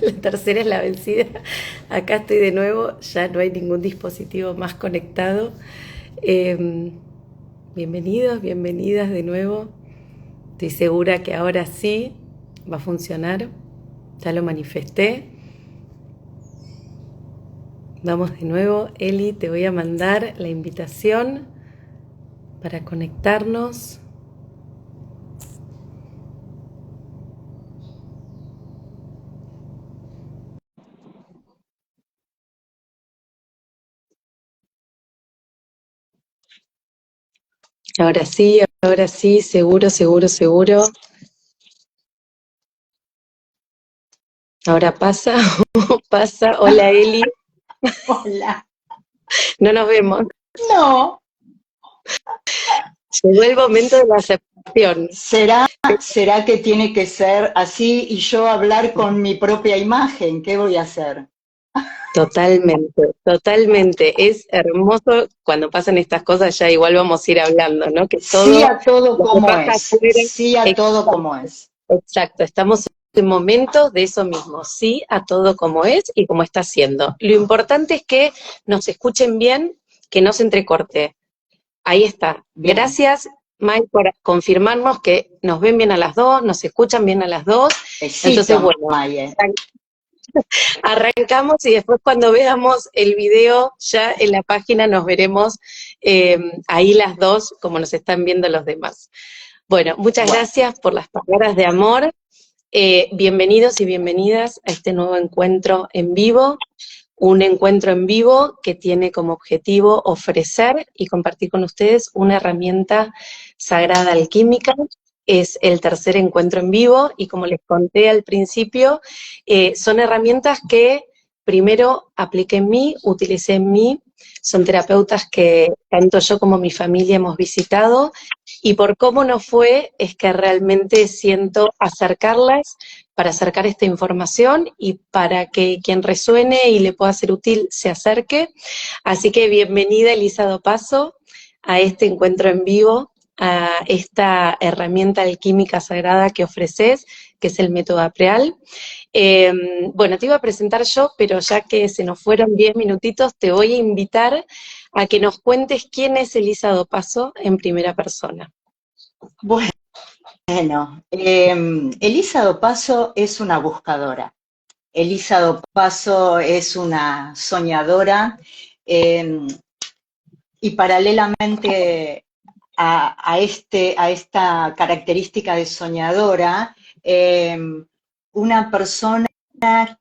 La tercera es la vencida. Acá estoy de nuevo, ya no hay ningún dispositivo más conectado. Eh, Bienvenidos, bienvenidas de nuevo. Estoy segura que ahora sí va a funcionar. Ya lo manifesté. Vamos de nuevo. Eli, te voy a mandar la invitación para conectarnos. Ahora sí, seguro, seguro, seguro. Ahora pasa, pasa. Hola Eli, Hola. no nos vemos. No, Llegó el momento de la aceptación. ¿será que tiene que ser así y yo hablar con mi propia imagen? ¿Qué voy a hacer? Totalmente, totalmente. Es hermoso cuando pasan estas cosas, ya igual vamos a ir hablando, ¿no? Que Sí todo a todo lo que como pasa es, afuera, sí a todo exacto, como es. exacto. Estamos en momentos de eso mismo, sí a todo como es y como está siendo. Lo importante es que nos escuchen bien, que no se entrecorte. Ahí está. Bien, Gracias, Mike, por confirmarnos que nos ven bien a las dos, nos escuchan bien a las dos. Entonces, besito, bueno, Maye. arrancamos y después cuando veamos el video ya en la página nos veremos ahí las dos como nos están viendo los demás. Bueno, muchas Bueno, gracias por las palabras de amor. Bienvenidos y bienvenidas a este nuevo encuentro en vivo. Un encuentro en vivo que tiene como objetivo ofrecer y compartir con ustedes una herramienta sagrada alquímica. Es el tercer encuentro en vivo y como les conté al principio, son herramientas que primero apliqué en mí, utilicé en mí, son terapeutas que tanto yo como mi familia hemos visitado y por cómo nos fue es que realmente siento acercarlas para acercar esta información y para que quien resuene y le pueda ser útil se acerque. Así que bienvenida Elisa Dopazo a este encuentro en vivo, a esta herramienta alquímica sagrada que ofreces, que es el método Apreal. Bueno, te iba a presentar yo, pero ya que se nos fueron 10 minutitos, te voy a invitar a que nos cuentes quién es Elisa Dopazo en primera persona. bueno, Elisa Dopazo es una buscadora. Elisa Dopazo es una soñadora eh, y paralelamente a esta característica de soñadora, una persona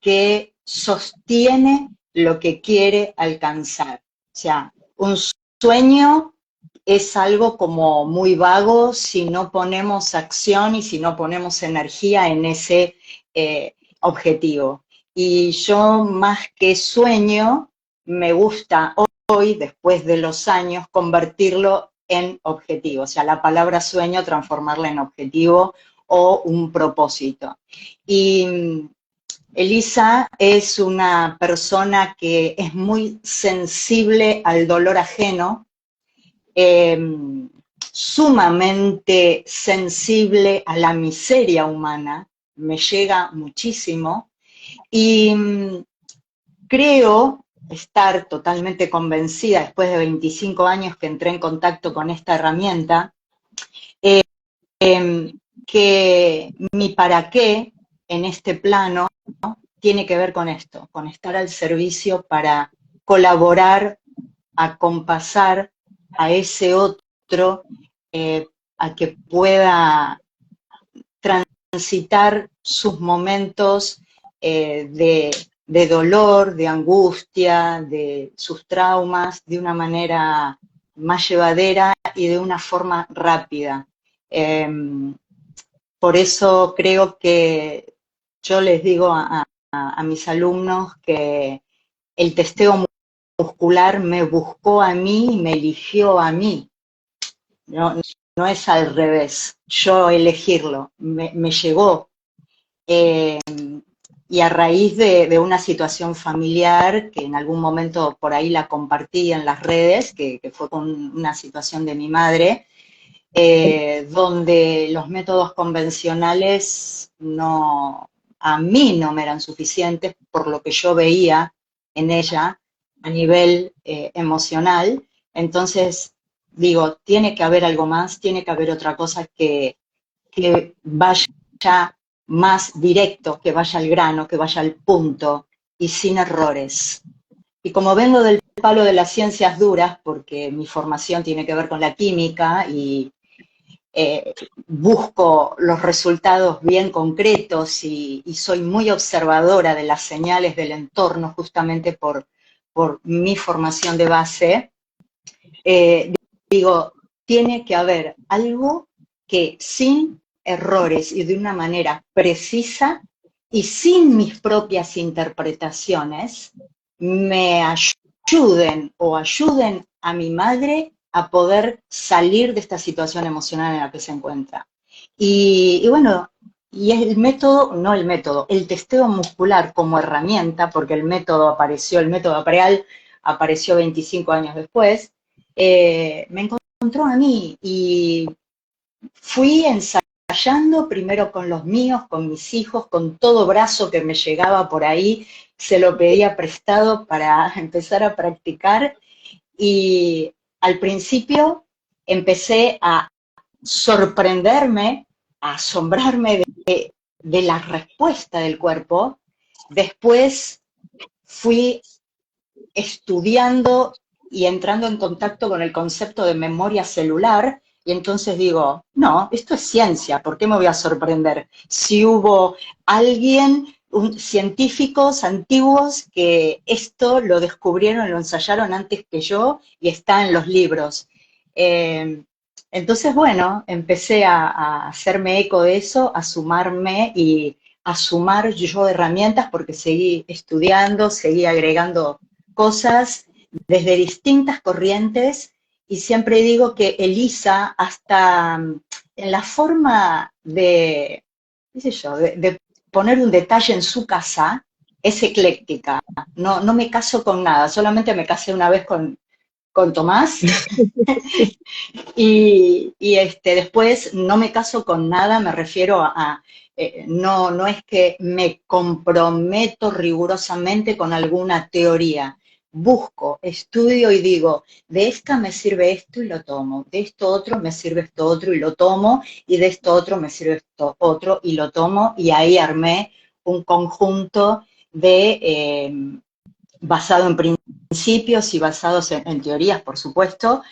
que sostiene lo que quiere alcanzar. O sea, un sueño es algo como muy vago si no ponemos acción y si no ponemos energía en ese objetivo. Y yo más que sueño, me gusta hoy, después de los años, convertirlo en objetivo. O sea, la palabra sueño, transformarla en objetivo o un propósito. Y Elisa es una persona que es muy sensible al dolor ajeno, eh, sumamente sensible a la miseria humana, me llega muchísimo, y creo estar totalmente convencida, después de 25 años que entré en contacto con esta herramienta, que mi para qué en este plano tiene que ver con esto, con estar al servicio para colaborar, acompasar a ese otro, a que pueda transitar sus momentos de dolor, de angustia, de sus traumas, de una manera más llevadera y de una forma rápida. Eh, por eso creo que yo les digo a mis alumnos que el testeo muscular me buscó a mí y me eligió a mí. No, no es al revés, yo elegirlo, me llegó. Eh, y a raíz de una situación familiar, que en algún momento por ahí la compartí en las redes, que fue con una situación de mi madre, donde los métodos convencionales no, a mí no me eran suficientes por lo que yo veía en ella a nivel emocional. Entonces, digo, tiene que haber algo más, tiene que haber otra cosa que vaya más directo, que vaya al grano, que vaya al punto y sin errores. Y como vengo del palo de las ciencias duras, porque mi formación tiene que ver con la química y busco los resultados bien concretos y soy muy observadora de las señales del entorno justamente por mi formación de base, digo, tiene que haber algo que sin errores y de una manera precisa y sin mis propias interpretaciones me ayuden o ayuden a mi madre a poder salir de esta situación emocional en la que se encuentra. Y bueno, y el método, no el método, el testeo muscular como herramienta, porque el método apareció, el método APREAL apareció 25 años después, me encontró a mí y fui ensayando primero con los míos, con mis hijos, con todo brazo que me llegaba por ahí, se lo pedía prestado para empezar a practicar y al principio empecé a sorprenderme, a asombrarme de la respuesta del cuerpo. Después fui estudiando y entrando en contacto con el concepto de memoria celular, y entonces digo, no, esto es ciencia, ¿por qué me voy a sorprender? Si hubo alguien, científicos antiguos que esto lo descubrieron, lo ensayaron antes que yo y está en los libros. Entonces, bueno, empecé a hacerme eco de eso, a sumarme y a sumar yo herramientas porque seguí estudiando, seguí agregando cosas desde distintas corrientes y siempre digo que Elisa hasta en la forma de, qué sé yo, de poner un detalle en su casa es ecléctica. No, no me caso con nada, solamente me casé una vez con Tomás y después no me caso con nada, me refiero a no, no es que me comprometo rigurosamente con alguna teoría. Busco, estudio y digo, de esta me sirve esto y lo tomo, de esto otro me sirve esto otro y lo tomo, y de esto otro me sirve esto otro y lo tomo, y ahí armé un conjunto basado en principios y basados en teorías, por supuesto.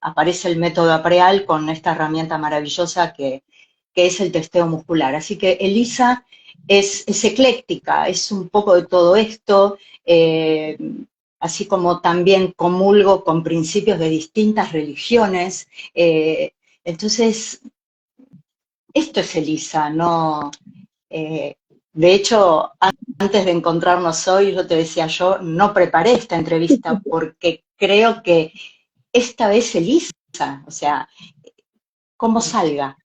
Aparece el método APREAL con esta herramienta maravillosa que es el testeo muscular. Así que Elisa es ecléctica, es un poco de todo esto, así como también comulgo con principios de distintas religiones. Entonces, esto es Elisa, ¿no? De hecho, antes de encontrarnos hoy, yo te decía, yo no preparé esta entrevista porque creo que esta vez Elisa, o sea, cómo salga.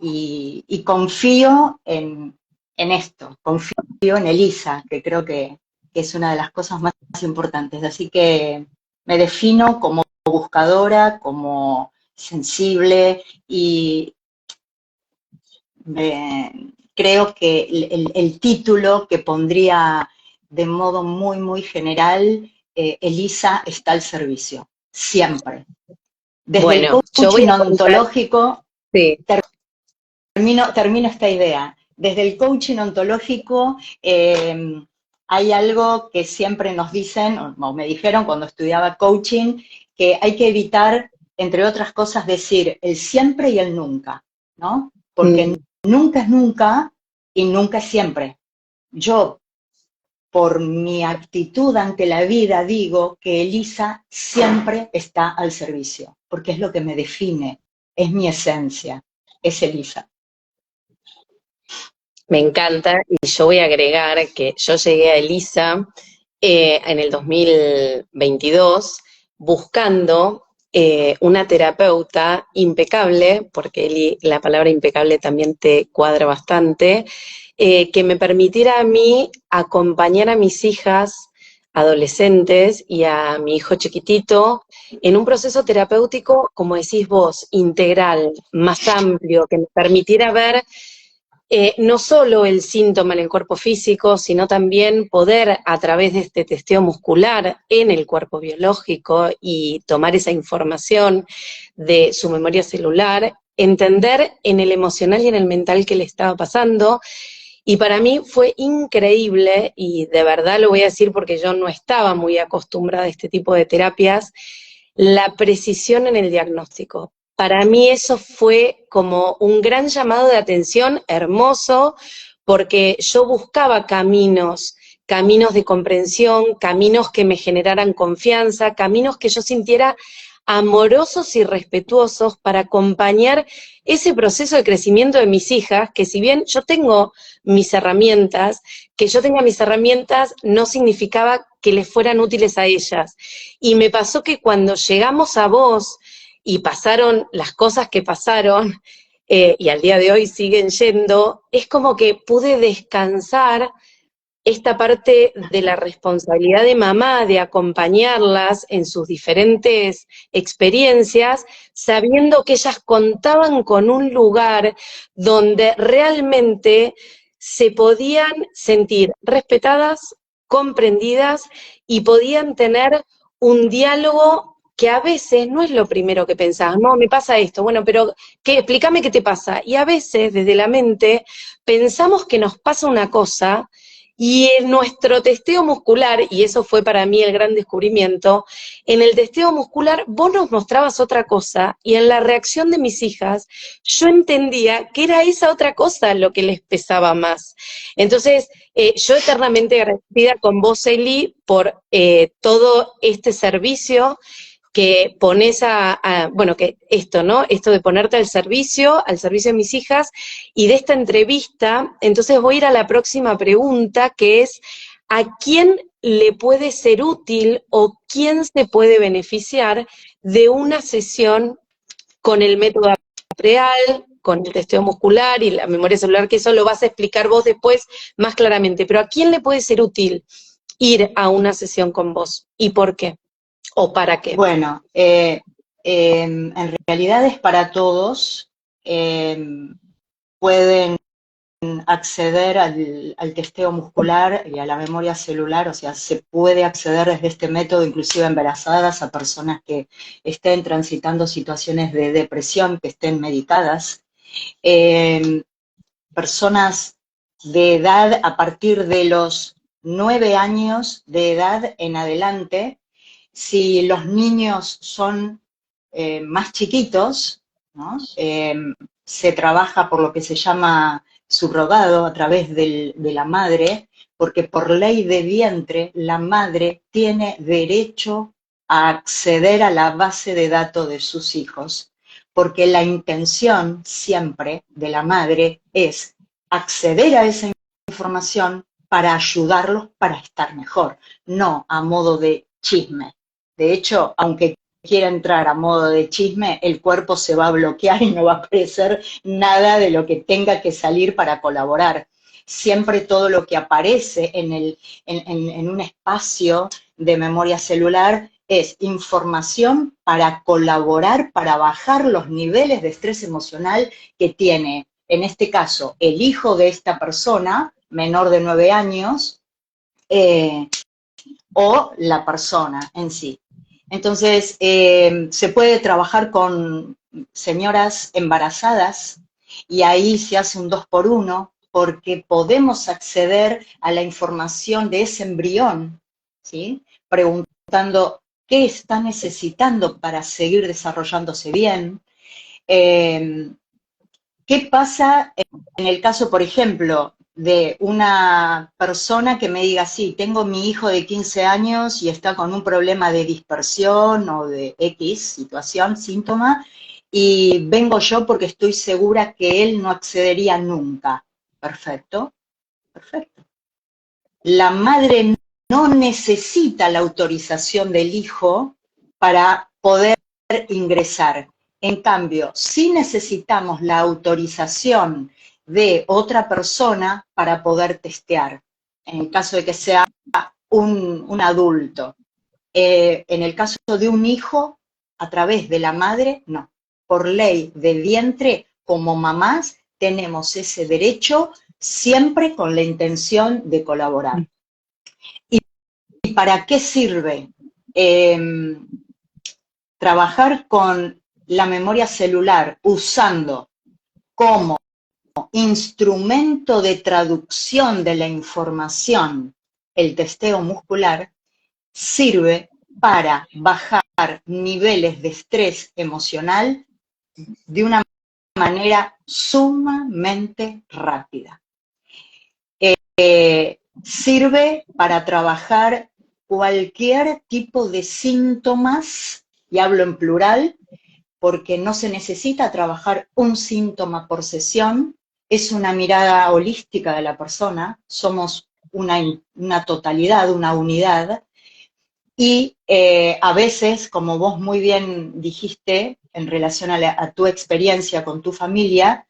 Y confío en esto, confío en Elisa, que creo que es una de las cosas más importantes. Así que me defino como buscadora, como sensible y creo que el título que pondría de modo muy, muy general, Elisa está al servicio, siempre. Desde bueno, el yo voy coaching a contar, ontológico, sí. termino esta idea. Desde el coaching ontológico hay algo que siempre nos dicen, o me dijeron cuando estudiaba coaching, que hay que evitar, entre otras cosas, decir el siempre y el nunca, ¿no? Porque nunca es nunca y nunca es siempre. Yo, por mi actitud ante la vida, digo que Elisa siempre está al servicio, porque es lo que me define, es mi esencia, es Elisa. Me encanta, y yo voy a agregar que yo llegué a Elisa en el 2022 buscando una terapeuta impecable, porque Eli, la palabra impecable también te cuadra bastante, que me permitiera a mí acompañar a mis hijas adolescentes y a mi hijo chiquitito en un proceso terapéutico, como decís vos, integral, más amplio, que me permitiera ver no solo el síntoma en el cuerpo físico, sino también poder, a través de este testeo muscular en el cuerpo biológico y tomar esa información de su memoria celular, entender en el emocional y en el mental qué le estaba pasando. Y para mí fue increíble, y de verdad lo voy a decir porque yo no estaba muy acostumbrada a este tipo de terapias, la precisión en el diagnóstico. Para mí eso fue como un gran llamado de atención, hermoso, porque yo buscaba caminos, caminos de comprensión, caminos que me generaran confianza, caminos que yo sintiera amorosos y respetuosos para acompañar ese proceso de crecimiento de mis hijas, que si bien yo tengo mis herramientas, que yo tenga mis herramientas no significaba que les fueran útiles a ellas. Y me pasó que cuando llegamos a vos y pasaron las cosas que pasaron, y al día de hoy siguen yendo, es como que pude descansar esta parte de la responsabilidad de mamá, de acompañarlas en sus diferentes experiencias, sabiendo que ellas contaban con un lugar donde realmente se podían sentir respetadas, comprendidas y podían tener un diálogo que a veces no es lo primero que pensás, no, me pasa esto, bueno, pero explícame qué te pasa. Y a veces desde la mente pensamos que nos pasa una cosa y en nuestro testeo muscular, y eso fue para mí el gran descubrimiento, en el testeo muscular vos nos mostrabas otra cosa y en la reacción de mis hijas yo entendía que era esa otra cosa lo que les pesaba más. Entonces, yo eternamente agradecida con vos, Eli, por todo este servicio que pones bueno, que esto, ¿no? Esto de ponerte al servicio de mis hijas, y de esta entrevista, entonces voy a ir a la próxima pregunta, que es, ¿a quién le puede ser útil o quién se puede beneficiar de una sesión con el método real, con el testeo muscular y la memoria celular, que eso lo vas a explicar vos después más claramente, pero ¿a quién le puede ser útil ir a una sesión con vos y por qué? ¿O para qué? Bueno, en realidad es para todos. Pueden acceder al testeo muscular y a la memoria celular, o sea, se puede acceder desde este método inclusive a embarazadas, a personas que estén transitando situaciones de depresión, que estén medicadas, personas de edad a partir de los 9 años de edad en adelante. Si los niños son más chiquitos, ¿no? Se trabaja por lo que se llama subrogado a través de la madre, porque por ley de vientre la madre tiene derecho a acceder a la base de datos de sus hijos, porque la intención siempre de la madre es acceder a esa información para ayudarlos para estar mejor, no a modo de chisme. De hecho, aunque quiera entrar a modo de chisme, el cuerpo se va a bloquear y no va a aparecer nada de lo que tenga que salir para colaborar. Siempre todo lo que aparece en un espacio de memoria celular es información para colaborar, para bajar los niveles de estrés emocional que tiene, en este caso, el hijo de esta persona, menor de 9 años, o la persona en sí. Entonces, se puede trabajar con señoras embarazadas y ahí se hace un 2x1 porque podemos acceder a la información de ese embrión, ¿sí? Preguntando qué está necesitando para seguir desarrollándose bien. ¿Qué pasa en el caso, por ejemplo, de una persona que me diga, sí, tengo mi hijo de 15 años y está con un problema de dispersión o de X situación, síntoma, y vengo yo porque estoy segura que él no accedería nunca? Perfecto, perfecto. La madre no necesita la autorización del hijo para poder ingresar. En cambio, sí necesitamos la autorización de otra persona para poder testear, en el caso de que sea un adulto. En el caso de un hijo, a través de la madre, no. Por ley de vientre, como mamás, tenemos ese derecho siempre con la intención de colaborar. ¿Y para qué sirve trabajar con la memoria celular usando como instrumento de traducción de la información el testeo muscular? Sirve para bajar niveles de estrés emocional de una manera sumamente rápida. Sirve para trabajar cualquier tipo de síntomas, y hablo en plural, porque no se necesita trabajar un síntoma por sesión, es una mirada holística de la persona, somos una totalidad, una unidad, y a veces, como vos muy bien dijiste, en relación a tu experiencia con tu familia,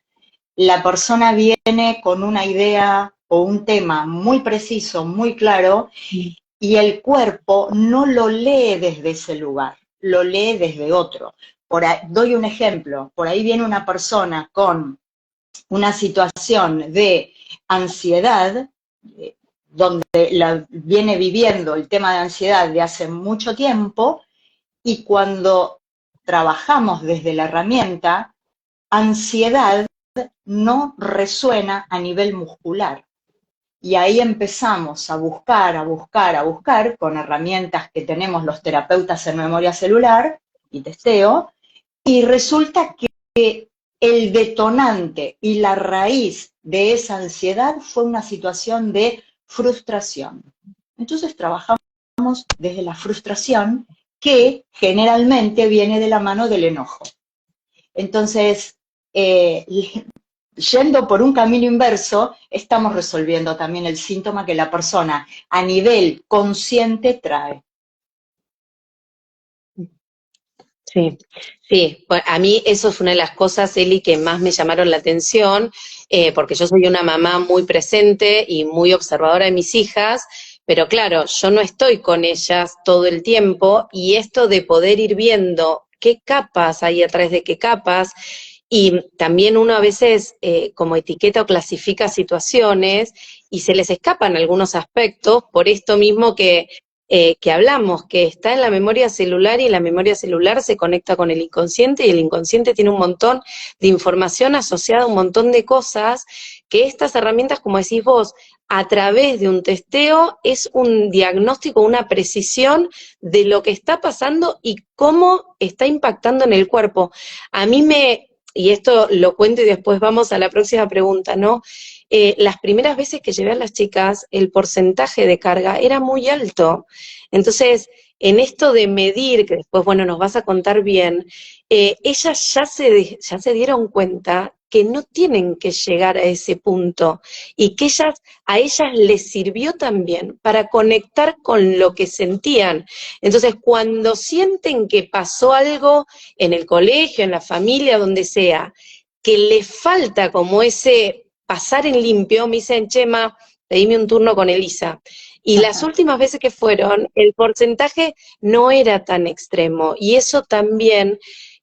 la persona viene con una idea o un tema muy preciso, muy claro, y el cuerpo no lo lee desde ese lugar, lo lee desde otro. Doy un ejemplo, por ahí viene una persona con una situación de ansiedad, donde viene viviendo el tema de ansiedad de hace mucho tiempo, y cuando trabajamos desde la herramienta, ansiedad no resuena a nivel muscular. Y ahí empezamos a buscar, con herramientas que tenemos los terapeutas en memoria celular y testeo, y resulta que el detonante y la raíz de esa ansiedad fue una situación de frustración. Entonces trabajamos desde la frustración, que generalmente viene de la mano del enojo. Entonces, yendo por un camino inverso, estamos resolviendo también el síntoma que la persona a nivel consciente trae. Sí, sí, a mí eso es una de las cosas, Eli, que más me llamaron la atención, porque yo soy una mamá muy presente y muy observadora de mis hijas, pero claro, yo no estoy con ellas todo el tiempo, y esto de poder ir viendo qué capas hay a través de qué capas, y también uno a veces como etiqueta o clasifica situaciones y se les escapan algunos aspectos por esto mismo que hablamos, que está en la memoria celular, y la memoria celular se conecta con el inconsciente, y el inconsciente tiene un montón de información asociada a un montón de cosas, que estas herramientas, como decís vos, a través de un testeo, es un diagnóstico, una precisión de lo que está pasando y cómo está impactando en el cuerpo. A mí y esto lo cuento y después vamos a la próxima pregunta, ¿no? Las primeras veces que llevé a las chicas, el porcentaje de carga era muy alto. Entonces, en esto de medir, que después, bueno, nos vas a contar bien, ellas ya se dieron cuenta que no tienen que llegar a ese punto, y que a ellas les sirvió también para conectar con lo que sentían. Entonces, cuando sienten que pasó algo en el colegio, en la familia, donde sea, que les falta como ese pasar en limpio, me dicen, Chema, pedime un turno con Elisa. Y las últimas veces que fueron, el porcentaje no era tan extremo, y eso también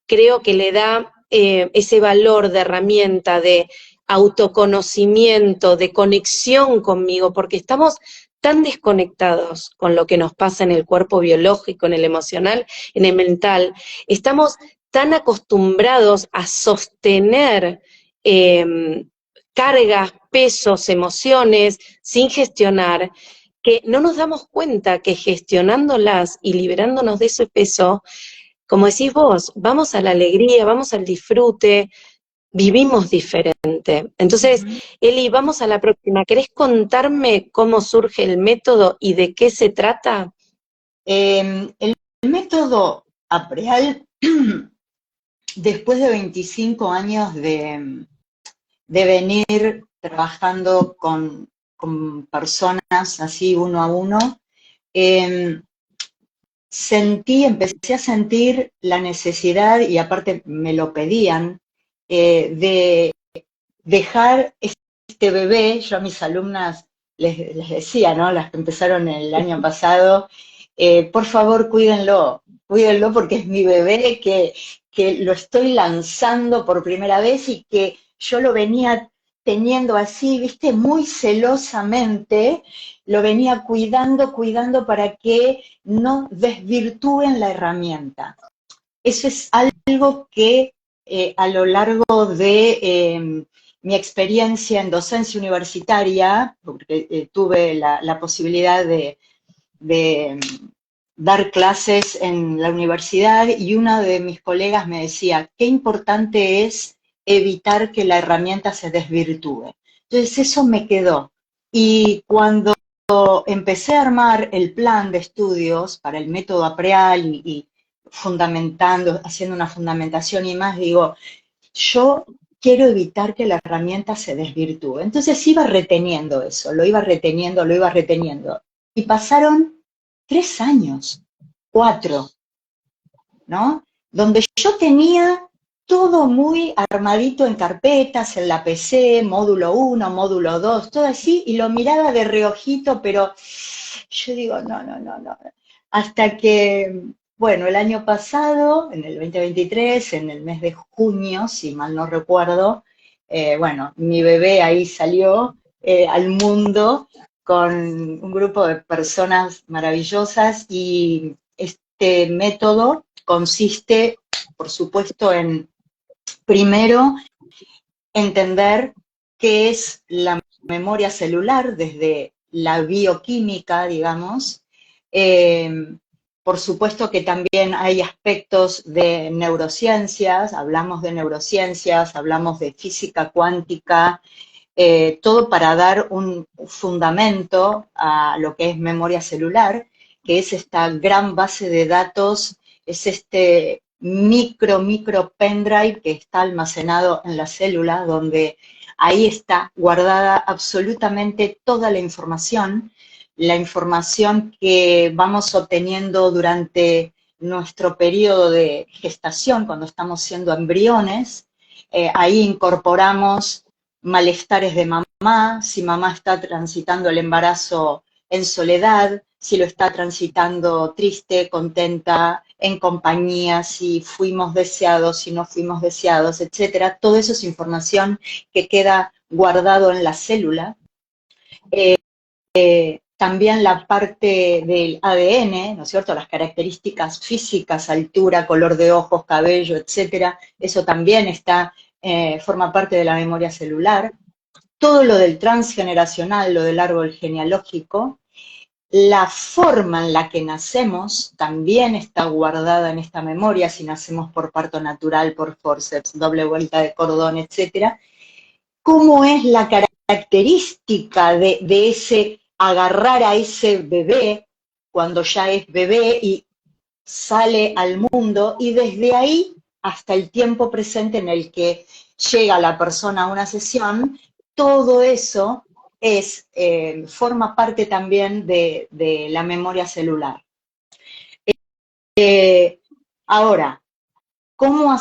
creo que le da ese valor de herramienta, de autoconocimiento, de conexión conmigo, porque estamos tan desconectados con lo que nos pasa en el cuerpo biológico, en el emocional, en el mental. Estamos tan acostumbrados a sostener cargas, pesos, emociones sin gestionar, que no nos damos cuenta que gestionándolas y liberándonos de ese peso, como decís vos, vamos a la alegría, vamos al disfrute, vivimos diferente. Entonces, Eli, vamos a la próxima. ¿Querés contarme cómo surge el método y de qué se trata? El método APREAL, después de 25 años de venir trabajando con personas así uno a uno, empecé a sentir la necesidad, y aparte me lo pedían, de dejar este bebé. Yo a mis alumnas les decía, ¿no? Las que empezaron el año pasado, por favor cuídenlo porque es mi bebé, que lo estoy lanzando por primera vez, y que yo lo venía teniendo así, viste, muy celosamente, lo venía cuidando para que no desvirtúen la herramienta. Eso es algo que a lo largo de mi experiencia en docencia universitaria, porque tuve la posibilidad de dar clases en la universidad, y una de mis colegas me decía, qué importante es evitar que la herramienta se desvirtúe. Entonces eso me quedó. Y cuando empecé a armar el plan de estudios para el método APREAL y fundamentando, haciendo una fundamentación y más, digo, yo quiero evitar que la herramienta se desvirtúe. Entonces iba reteniendo eso, lo iba reteniendo. Y pasaron 3 años, 4, ¿no? Donde yo tenía todo muy armadito en carpetas, en la PC, módulo 1, módulo 2, todo así, y lo miraba de reojito, pero yo digo, no. Hasta que, bueno, el año pasado, en el 2023, en el mes de junio, si mal no recuerdo, bueno, mi bebé ahí salió al mundo con un grupo de personas maravillosas, y este método consiste, por supuesto, en, primero, entender qué es la memoria celular desde la bioquímica, digamos. Por supuesto que también hay aspectos de neurociencias, hablamos de física cuántica, todo para dar un fundamento a lo que es memoria celular, que es esta gran base de datos, es este micro pendrive que está almacenado en la célula, donde ahí está guardada absolutamente toda la información que vamos obteniendo durante nuestro periodo de gestación, cuando estamos siendo embriones. Ahí incorporamos malestares de mamá, si mamá está transitando el embarazo en soledad, si lo está transitando triste, contenta, en compañía, si fuimos deseados, si no fuimos deseados, etcétera. Todo eso es información que queda guardado en la célula. También la parte del ADN, ¿no es cierto? Las características físicas, altura, color de ojos, cabello, etcétera. Eso también forma parte de la memoria celular. Todo lo del transgeneracional, lo del árbol genealógico. La forma en la que nacemos también está guardada en esta memoria, si nacemos por parto natural, por forceps, doble vuelta de cordón, etcétera. ¿Cómo es la característica de ese agarrar a ese bebé cuando ya es bebé y sale al mundo, y desde ahí hasta el tiempo presente en el que llega la persona a una sesión? Todo eso forma parte también de la memoria celular. Ahora, ¿cómo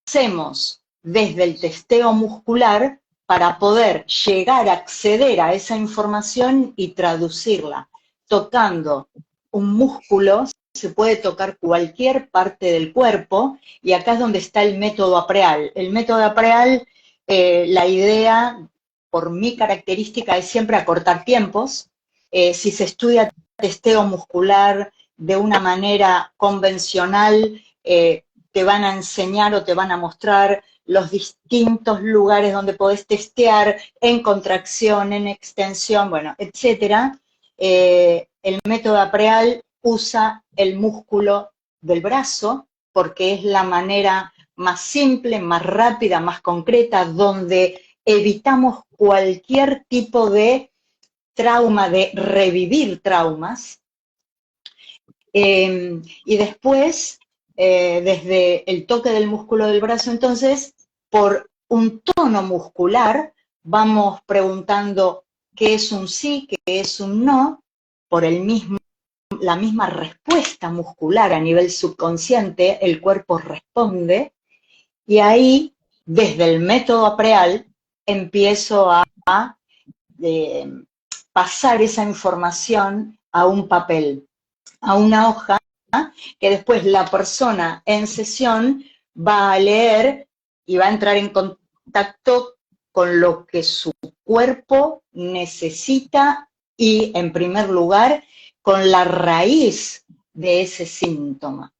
hacemos desde el testeo muscular para poder llegar a acceder a esa información y traducirla? Tocando un músculo, se puede tocar cualquier parte del cuerpo, y acá es donde está el método APREAL. El método APREAL, la idea, por mi característica, es siempre acortar tiempos. Si se estudia testeo muscular de una manera convencional, te van a enseñar o te van a mostrar los distintos lugares donde podés testear en contracción, en extensión, bueno, etcétera. El método APREAL usa el músculo del brazo porque es la manera más simple, más rápida, más concreta, donde evitamos cualquier tipo de trauma, de revivir traumas. Y después, desde el toque del músculo del brazo, entonces, por un tono muscular, vamos preguntando qué es un sí, qué es un no, por la misma respuesta muscular a nivel subconsciente, el cuerpo responde, y ahí, desde el método APREAL, empiezo a pasar esa información a un papel, a una hoja, que después la persona en sesión va a leer y va a entrar en contacto con lo que su cuerpo necesita y, en primer lugar, con la raíz de ese síntoma.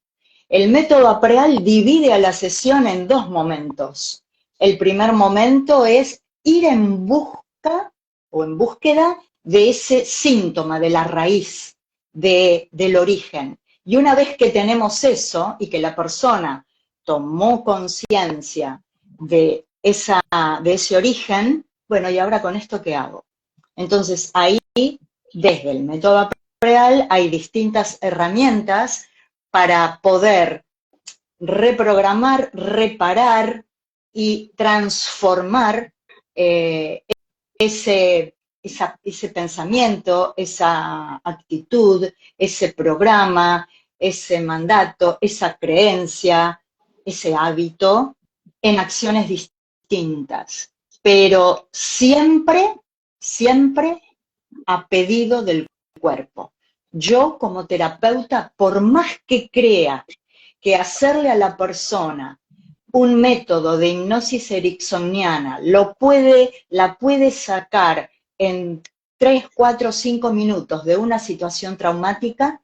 El método APREAL divide a la sesión en dos momentos. El primer momento es ir en busca o en búsqueda de ese síntoma, de la raíz, del origen. Y una vez que tenemos eso y que la persona tomó conciencia de ese origen, bueno, ¿y ahora con esto qué hago? Entonces ahí, desde el método APREAL, hay distintas herramientas para poder reprogramar, reparar y transformar ese pensamiento, esa actitud, ese programa, ese mandato, esa creencia, ese hábito en acciones distintas, pero siempre, siempre a pedido del cuerpo. Yo, como terapeuta, por más que crea que hacerle a la persona un método de hipnosis ericksoniana la puede sacar en 3, 4, 5 minutos de una situación traumática,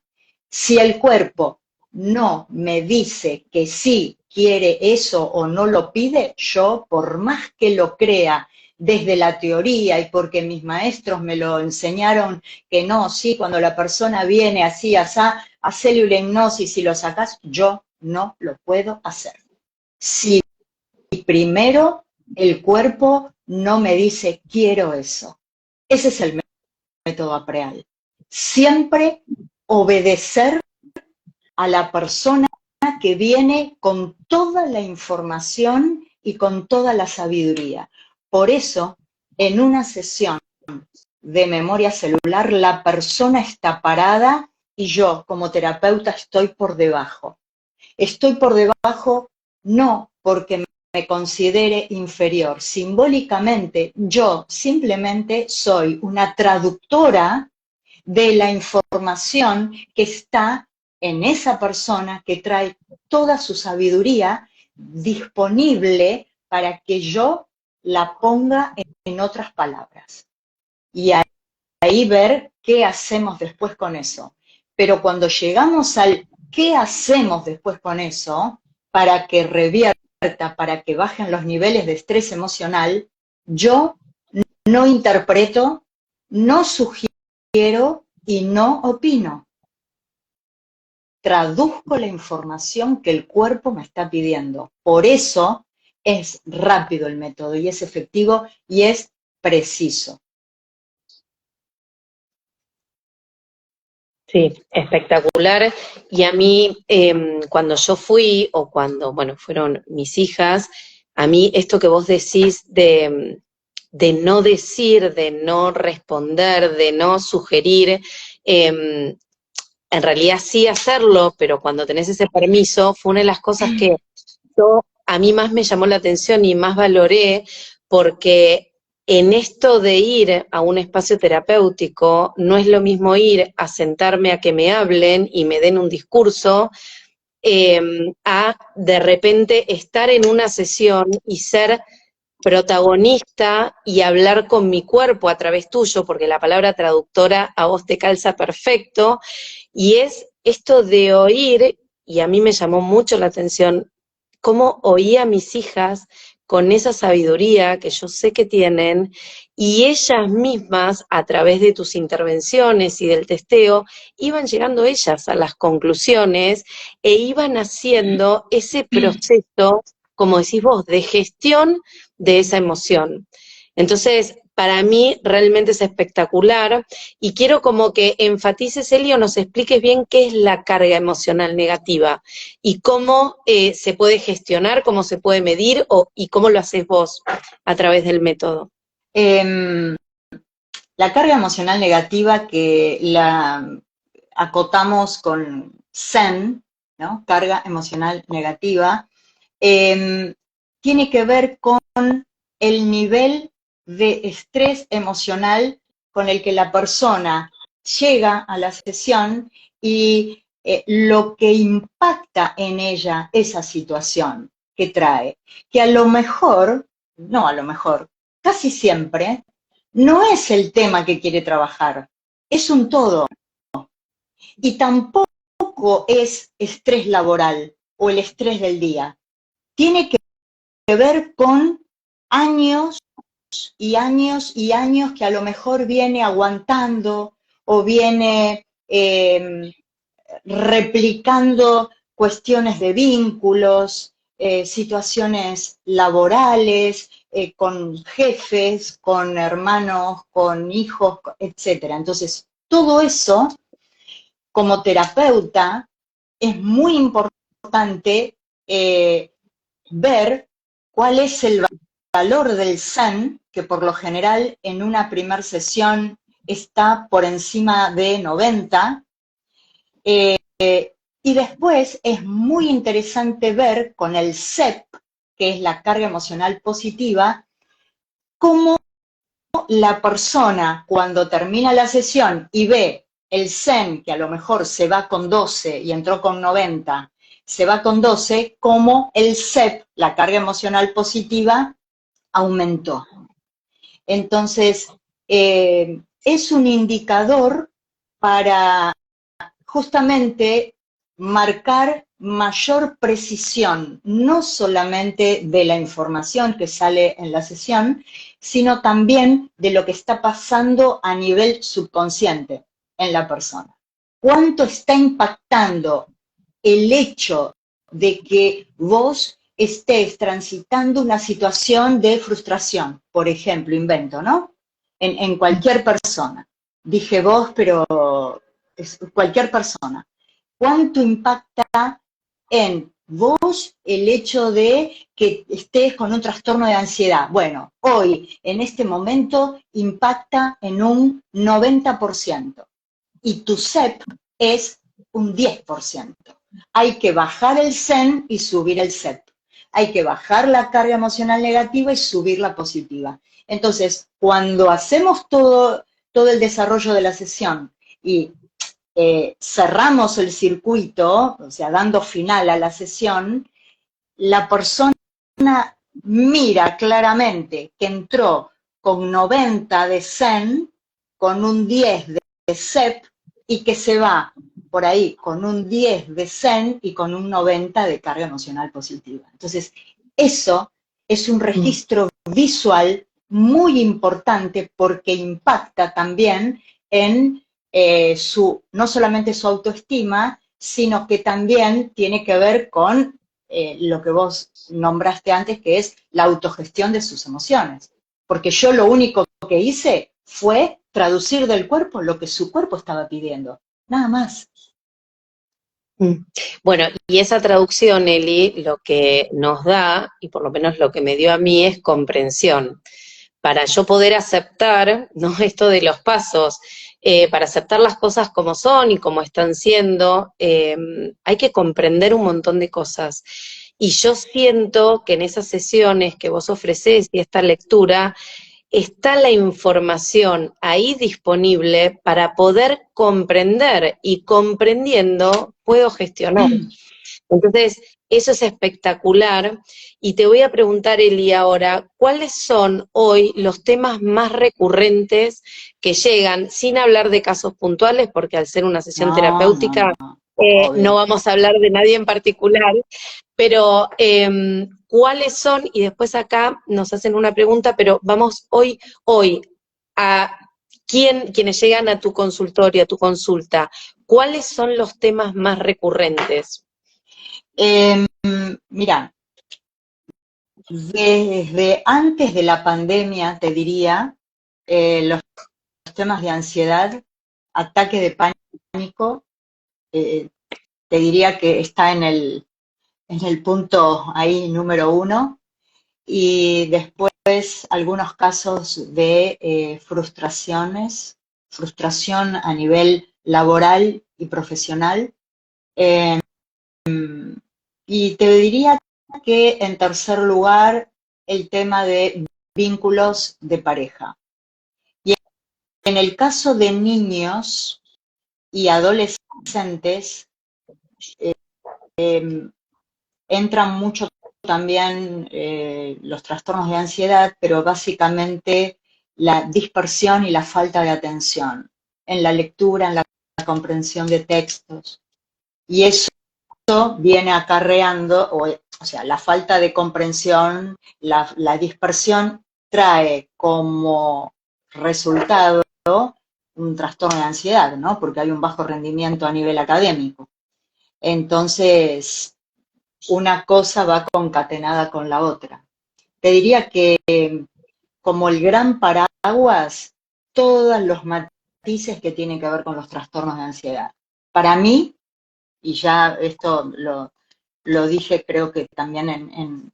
si el cuerpo no me dice que sí quiere eso o no lo pide, yo, por más que lo crea desde la teoría y porque mis maestros me lo enseñaron que no, sí, cuando la persona viene así, asá, hacele una hipnosis y lo sacás, yo no lo puedo hacer. Si primero el cuerpo no me dice quiero eso. Ese es el método APREAL. Siempre obedecer a la persona que viene con toda la información y con toda la sabiduría. Por eso, en una sesión de memoria celular, la persona está parada y yo, como terapeuta, estoy por debajo. Estoy por debajo no porque me considere inferior. Simbólicamente, yo simplemente soy una traductora de la información que está en esa persona que trae toda su sabiduría disponible para que yo la ponga en otras palabras. Y ahí ver qué hacemos después con eso. Pero cuando llegamos al qué hacemos después con eso, para que revierta, para que bajen los niveles de estrés emocional, yo no interpreto, no sugiero y no opino. Traduzco la información que el cuerpo me está pidiendo. Por eso es rápido el método y es efectivo y es preciso. Sí, espectacular. Y a mí, cuando yo fui, o cuando, bueno, fueron mis hijas, a mí esto que vos decís de no decir, de no responder, de no sugerir, en realidad sí hacerlo, pero cuando tenés ese permiso, fue una de las cosas que a mí más me llamó la atención y más valoré, porque en esto de ir a un espacio terapéutico, no es lo mismo ir a sentarme a que me hablen y me den un discurso, a de repente estar en una sesión y ser protagonista y hablar con mi cuerpo a través tuyo, porque la palabra traductora a vos te calza perfecto, y es esto de oír, y a mí me llamó mucho la atención, cómo oía a mis hijas con esa sabiduría que yo sé que tienen, y ellas mismas, a través de tus intervenciones y del testeo, iban llegando ellas a las conclusiones e iban haciendo ese proceso, como decís vos, de gestión de esa emoción. Entonces, para mí realmente es espectacular y quiero como que enfatices, Eli, o nos expliques bien qué es la carga emocional negativa y cómo se puede gestionar, cómo se puede medir y cómo lo haces vos a través del método. La carga emocional negativa, que la acotamos con Zen, ¿no? Carga emocional negativa, tiene que ver con el nivel de estrés emocional con el que la persona llega a la sesión y lo que impacta en ella esa situación que trae, que a lo mejor, no a lo mejor, casi siempre, no es el tema que quiere trabajar, es un todo. Y tampoco es estrés laboral o el estrés del día. Tiene que ver con años y años y años que a lo mejor viene aguantando o viene replicando cuestiones de vínculos, situaciones laborales, con jefes, con hermanos, con hijos, etcétera. Entonces, todo eso, como terapeuta, es muy importante ver cuál es el valor del Zen, que por lo general en una primera sesión está por encima de 90, y después es muy interesante ver con el CEP, que es la carga emocional positiva, cómo la persona cuando termina la sesión y ve el Zen, que a lo mejor se va con 12 y entró con 90, se va con 12, cómo el CEP, la carga emocional positiva, aumentó. Entonces, es un indicador para justamente marcar mayor precisión, no solamente de la información que sale en la sesión, sino también de lo que está pasando a nivel subconsciente en la persona. ¿Cuánto está impactando el hecho de que vos estés transitando una situación de frustración? Por ejemplo, invento, ¿no? En cualquier persona. Dije vos, pero es cualquier persona. ¿Cuánto impacta en vos el hecho de que estés con un trastorno de ansiedad? Bueno, hoy, en este momento, impacta en un 90%. Y tu CEP es un 10%. Hay que bajar el Zen y subir el CEP. Hay que bajar la carga emocional negativa y subir la positiva. Entonces, cuando hacemos todo el desarrollo de la sesión y cerramos el circuito, o sea, dando final a la sesión, la persona mira claramente que entró con 90 de Zen, con un 10 de CEP, y que se va por ahí con un 10 de Zen y con un 90 de carga emocional positiva. Entonces, eso es un registro visual muy importante porque impacta también en no solamente su autoestima, sino que también tiene que ver con lo que vos nombraste antes, que es la autogestión de sus emociones. Porque yo lo único que hice fue traducir del cuerpo lo que su cuerpo estaba pidiendo, nada más. Bueno, y esa traducción, Eli, lo que nos da, y por lo menos lo que me dio a mí, es comprensión. Para yo poder aceptar, ¿no? Esto de los pasos, para aceptar las cosas como son y como están siendo, hay que comprender un montón de cosas. Y yo siento que en esas sesiones que vos ofrecés y esta lectura, está la información ahí disponible para poder comprender y comprendiendo puedo gestionar. Entonces, eso es espectacular. Y te voy a preguntar, Eli, ahora, ¿cuáles son hoy los temas más recurrentes que llegan, sin hablar de casos puntuales, porque al ser una sesión terapéutica no vamos a hablar de nadie en particular, pero ¿cuáles son? Y después acá nos hacen una pregunta, pero vamos hoy a quienes llegan a tu consultorio, a tu consulta, ¿cuáles son los temas más recurrentes? Mira, desde antes de la pandemia, te diría, los temas de ansiedad, ataque de pánico, te diría que está en el punto ahí número 1, y después algunos casos de frustración a nivel laboral y profesional. Y te diría que en tercer lugar el tema de vínculos de pareja. Y en el caso de niños y adolescentes, entran mucho también los trastornos de ansiedad, pero básicamente la dispersión y la falta de atención en la lectura, en la comprensión de textos. Y eso viene acarreando, o sea, la falta de comprensión, la dispersión trae como resultado un trastorno de ansiedad, ¿no? Porque hay un bajo rendimiento a nivel académico. Entonces, una cosa va concatenada con la otra. Te diría que como el gran paraguas, todos los matices que tienen que ver con los trastornos de ansiedad. Para mí, y ya esto lo dije creo que también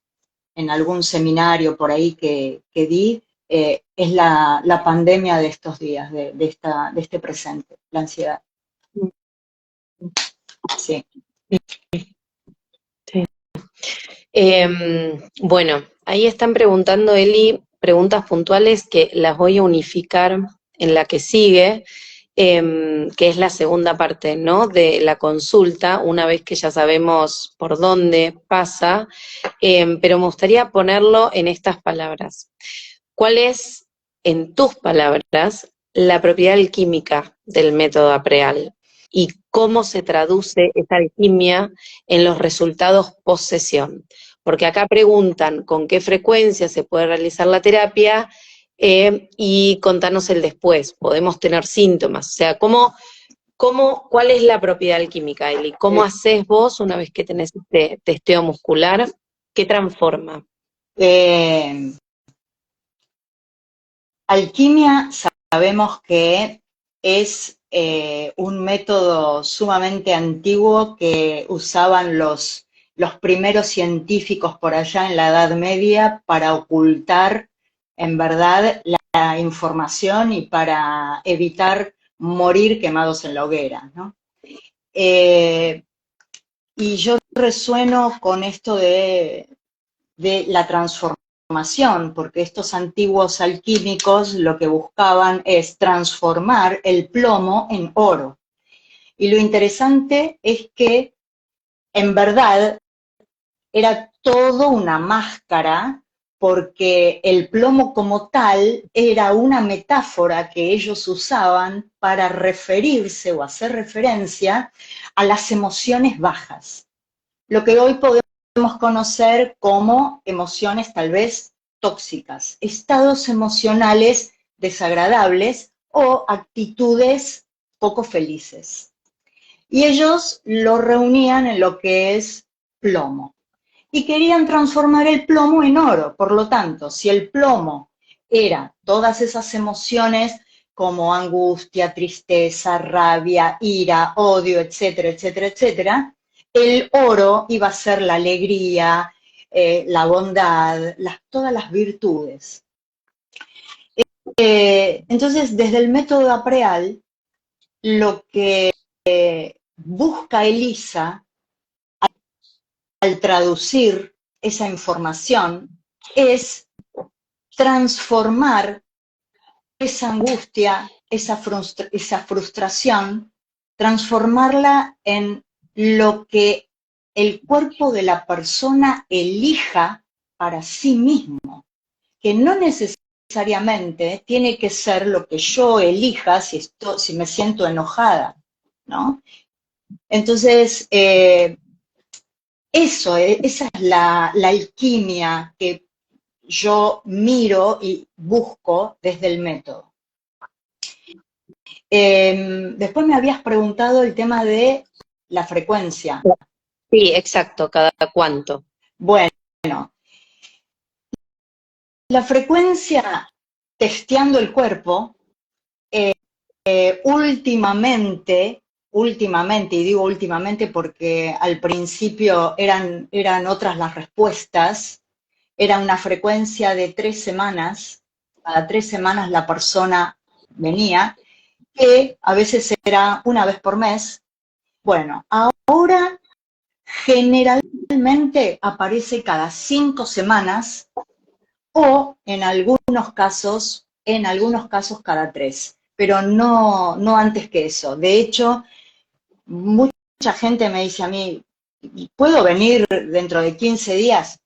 en algún seminario por ahí que di, es la pandemia de estos días, de este presente, la ansiedad. Sí. Sí. Bueno, ahí están preguntando, Eli, preguntas puntuales que las voy a unificar en la que sigue, que es la segunda parte, ¿no? De la consulta, una vez que ya sabemos por dónde pasa, pero me gustaría ponerlo en estas palabras. ¿Cuál es, en tus palabras, la propiedad alquímica del método APREAL? ¿Y cómo se traduce esa alquimia en los resultados post-sesión? Porque acá preguntan con qué frecuencia se puede realizar la terapia y contanos el después. Podemos tener síntomas. O sea, ¿cuál es la propiedad alquímica, Eli? ¿Cómo haces vos una vez que tenés este testeo muscular? ¿Qué transforma? Alquimia sabemos que es un método sumamente antiguo que usaban los primeros científicos por allá en la Edad Media para ocultar, en verdad, la información y para evitar morir quemados en la hoguera, ¿no? Y yo resueno con esto de la transformación, porque estos antiguos alquímicos lo que buscaban es transformar el plomo en oro. Y lo interesante es que, en verdad, era todo una máscara, porque el plomo como tal era una metáfora que ellos usaban para referirse o hacer referencia a las emociones bajas. Lo que hoy podemos conocer como emociones tal vez tóxicas, estados emocionales desagradables o actitudes poco felices. Y ellos lo reunían en lo que es plomo. Y querían transformar el plomo en oro. Por lo tanto, si el plomo era todas esas emociones como angustia, tristeza, rabia, ira, odio, etcétera, etcétera, etcétera, el oro iba a ser la alegría, la bondad, todas las virtudes. Entonces, desde el método APREAL, lo que busca Elisa al traducir esa información es transformar esa angustia, esa frustración, transformarla en lo que el cuerpo de la persona elija para sí mismo, que no necesariamente tiene que ser lo que yo elija si me siento enojada, ¿no? Entonces, esa es la alquimia que yo miro y busco desde el método. Después me habías preguntado el tema de la frecuencia. Sí, exacto, ¿cada cuánto? Bueno, la frecuencia testeando el cuerpo, últimamente, y digo últimamente porque al principio eran otras las respuestas, era una frecuencia de 3 semanas, cada 3 semanas la persona venía, que a veces era una vez por mes. Bueno, ahora generalmente aparece cada 5 semanas o en algunos casos cada 3, pero no antes que eso. De hecho, mucha gente me dice a mí, ¿puedo venir dentro de 15 días?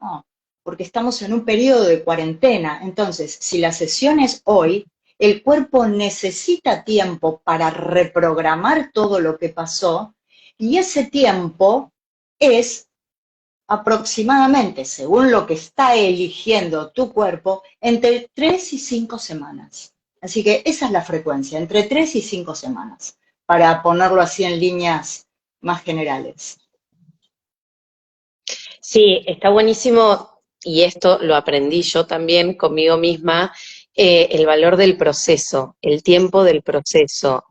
No, porque estamos en un periodo de cuarentena. Entonces, si la sesión es hoy, el cuerpo necesita tiempo para reprogramar todo lo que pasó, y ese tiempo es aproximadamente, según lo que está eligiendo tu cuerpo, entre 3 y 5 semanas. Así que esa es la frecuencia, entre 3 y 5 semanas, para ponerlo así en líneas más generales. Sí, está buenísimo y esto lo aprendí yo también conmigo misma, el valor del proceso, el tiempo del proceso.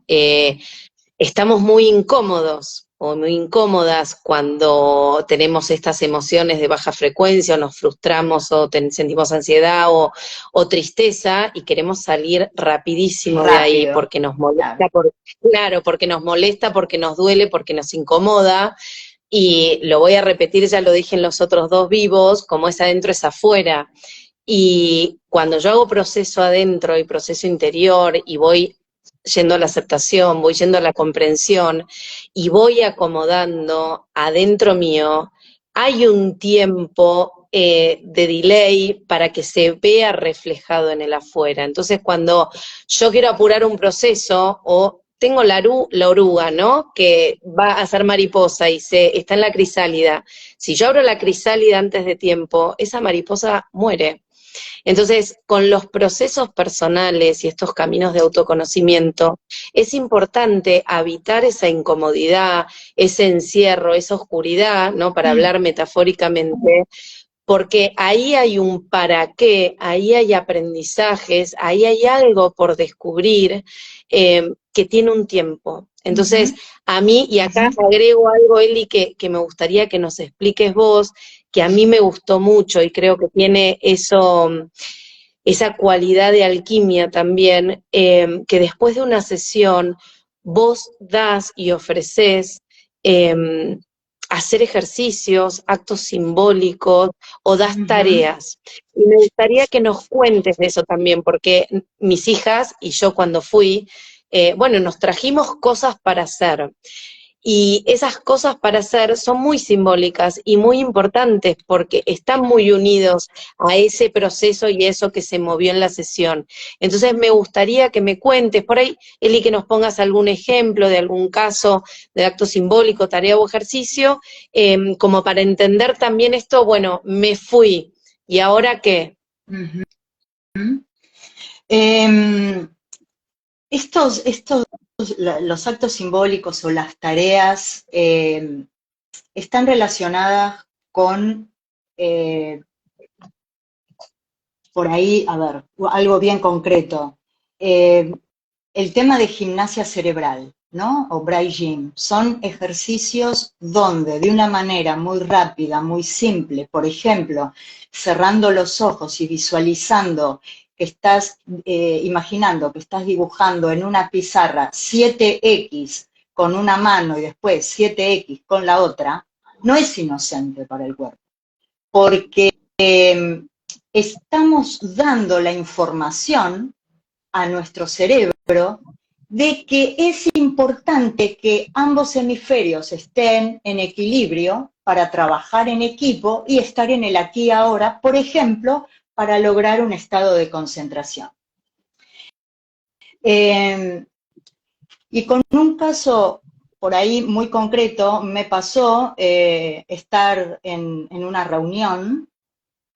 Estamos muy incómodos o muy incómodas cuando tenemos estas emociones de baja frecuencia o nos frustramos o sentimos ansiedad o tristeza y queremos salir rapidísimo de ahí Rápido, porque nos molesta, claro. claro, porque nos molesta, porque nos duele, porque nos incomoda. Y lo voy a repetir, ya lo dije en los otros dos vivos, como es adentro es afuera. Y cuando yo hago proceso adentro y proceso interior y voy yendo a la aceptación, voy yendo a la comprensión y voy acomodando adentro mío, hay un tiempo de delay para que se vea reflejado en el afuera. Entonces, cuando yo quiero apurar un proceso o tengo la oruga, ¿no? Que va a ser mariposa y está en la crisálida. Si yo abro la crisálida antes de tiempo, esa mariposa muere. Entonces, con los procesos personales y estos caminos de autoconocimiento, es importante habitar esa incomodidad, ese encierro, esa oscuridad, ¿no? Para hablar metafóricamente, porque ahí hay un para qué, ahí hay aprendizajes, ahí hay algo por descubrir que tiene un tiempo. Entonces, a mí, y acá agrego algo, Eli, que me gustaría que nos expliques vos, que a mí me gustó mucho y creo que tiene eso, esa cualidad de alquimia también, que después de una sesión vos das y ofreces hacer ejercicios, actos simbólicos o das tareas. Y me gustaría que nos cuentes de eso también, porque mis hijas y yo cuando fui, bueno, nos trajimos cosas para hacer. Y esas cosas para hacer son muy simbólicas y muy importantes porque están muy unidos a ese proceso y eso que se movió en la sesión. Entonces me gustaría que me cuentes, por ahí, Eli, que nos pongas algún ejemplo de algún caso de acto simbólico, tarea o ejercicio, como para entender también esto, bueno, me fui, ¿y ahora qué? Eh, los actos simbólicos o las tareas están relacionadas con, por ahí, a ver, algo bien concreto. El tema de gimnasia cerebral, ¿no? O Brain Gym. Son ejercicios donde de una manera muy rápida, muy simple, por ejemplo, cerrando los ojos y visualizando que estás, imaginando que estás dibujando en una pizarra 7X con una mano y después 7X con la otra, no es inocente para el cuerpo, porque estamos dando la información a nuestro cerebro de que es importante que ambos hemisferios estén en equilibrio para trabajar en equipo y estar en el aquí y ahora, por ejemplo, para lograr un estado de concentración. Y con un caso por ahí muy concreto, me pasó estar en una reunión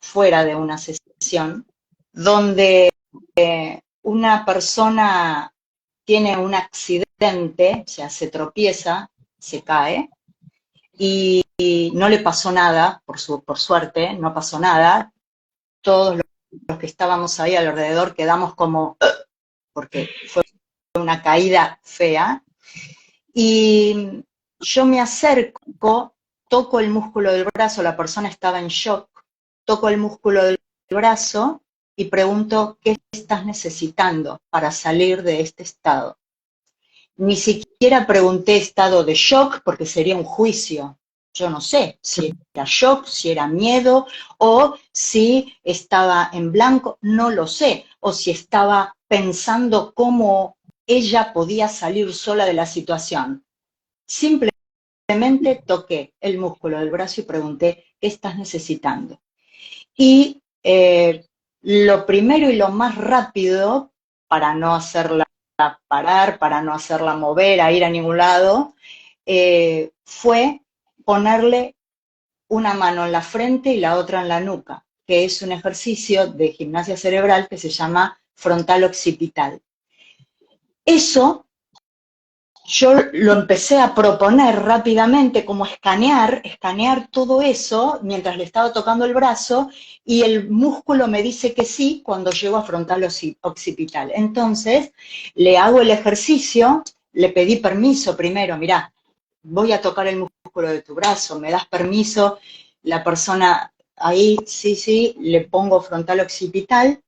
fuera de una sesión, donde una persona tiene un accidente, o sea, se tropieza, se cae, y no le pasó nada, por suerte, no pasó nada. Todos los que estábamos ahí alrededor quedamos como, porque fue una caída fea, y yo me acerco, toco el músculo del brazo, la persona estaba en shock, toco el músculo del brazo y pregunto, ¿qué estás necesitando para salir de este estado? Ni siquiera pregunté estado de shock porque sería un juicio. Yo no sé si era shock, si era miedo o si estaba en blanco, no lo sé. O si estaba pensando cómo ella podía salir sola de la situación. Simplemente toqué el músculo del brazo y pregunté, ¿qué estás necesitando? Y lo primero y lo más rápido, para no hacerla parar, para no hacerla mover, a ir a ningún lado, fue ponerle una mano en la frente y la otra en la nuca, que es un ejercicio de gimnasia cerebral que se llama frontal occipital. Eso yo lo empecé a proponer rápidamente, como escanear todo eso mientras le estaba tocando el brazo, y el músculo me dice que sí cuando llego a frontal occipital. Entonces, le hago el ejercicio, le pedí permiso primero, mirá, voy a tocar el músculo de tu brazo, ¿me das permiso? La persona ahí, sí, le pongo frontal occipital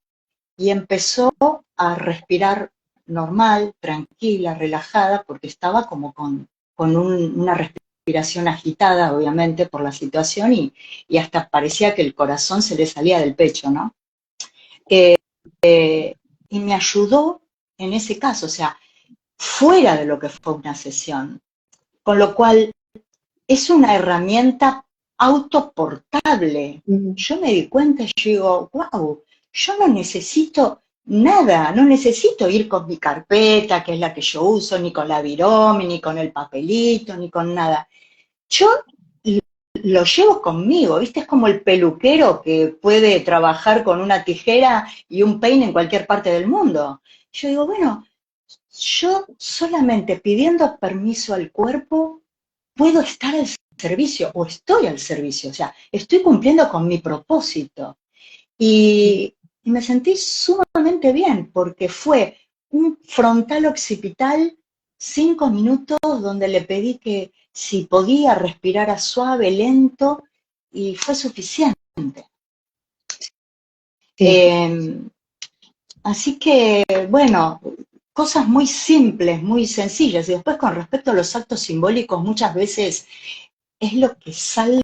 y empezó a respirar normal, tranquila, relajada, porque estaba como con una respiración agitada, obviamente, por la situación, y hasta parecía que el corazón se le salía del pecho, ¿no? Y me ayudó en ese caso, o sea, fuera de lo que fue una sesión, con lo cual es una herramienta autoportable. Yo me di cuenta y yo digo, wow, yo no necesito nada, no necesito ir con mi carpeta, que es la que yo uso, ni con la virome, ni con el papelito, ni con nada. Yo lo llevo conmigo, ¿viste? Es como el peluquero que puede trabajar con una tijera y un peine en cualquier parte del mundo. Yo digo, bueno, yo solamente pidiendo permiso al cuerpo puedo estar al servicio o estoy al servicio, o sea, estoy cumpliendo con mi propósito. Y me sentí sumamente bien porque fue un frontal occipital 5 minutos donde le pedí que si podía respirar suave, lento, y fue suficiente. Sí. Así que, bueno, cosas muy simples, muy sencillas. Y después con respecto a los actos simbólicos, muchas veces es lo que sale